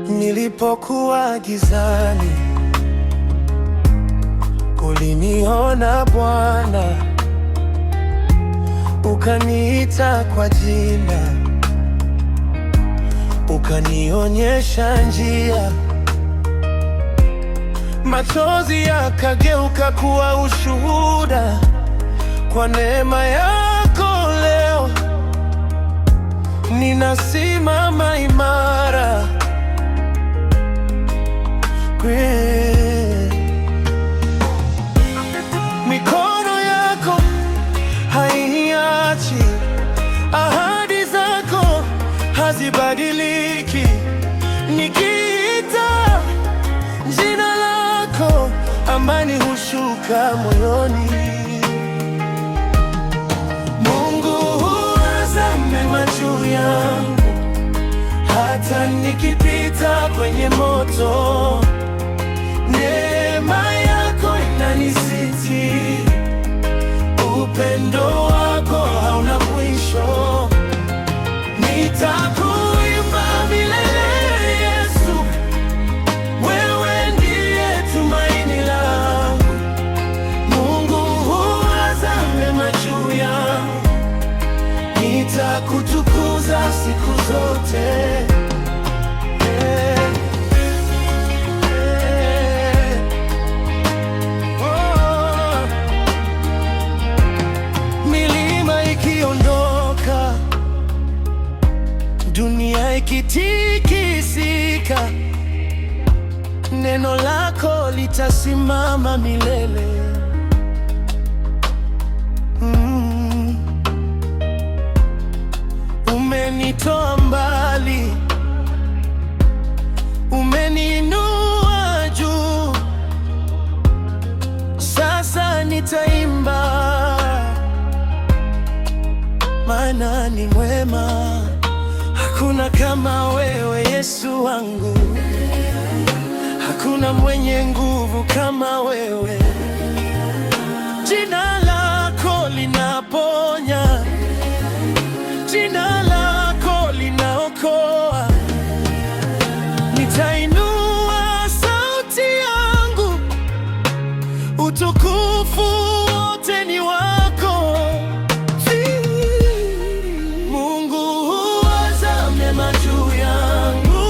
Nilipokuwa gizani, uliniona Bwana, ukaniita kwa jina, ukanionyesha njia. Machozi yakageuka kuwa ushuhuda. Kwa neema yako leo ninasimama imara. Mikono yako hainiachi, ahadi zako hazibadiliki. Nikiita jina lako, amani hushuka moyoni. Mungu huwaza mema juu yangu, hata nikipita kwenye moto. Neema yako inanisitiri, upendo wako hauna mwisho. Nitakuimba milele Yesu, wewe ndiye tumaini langu. Mungu huwaza mema juu yangu, nitakutukuza siku zote. Dunia ikitikisika, neno lako litasimama milele. Umenitoa mbali, umeniinua juu. Sasa nitaimba, maana ni mwema. Hakuna kama wewe Yesu wangu, hakuna mwenye nguvu kama wewe. Jina lako linaponya, jina lako linaokoa. Nitainua sauti yangu, utukufu wote ni wako. Juu yangu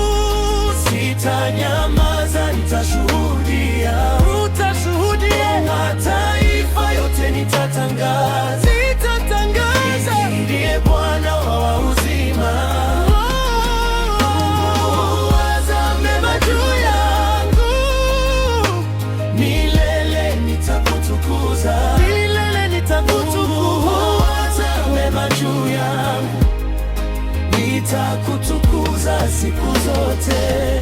sitanyamaza, nitashuhudia. Mataifa yote nitatangaza, ndiye Bwana wa uzima. Waza mema juu yangu, milele nitakutukuza. Waza mema juu yangu, nitakutukuza siku zote.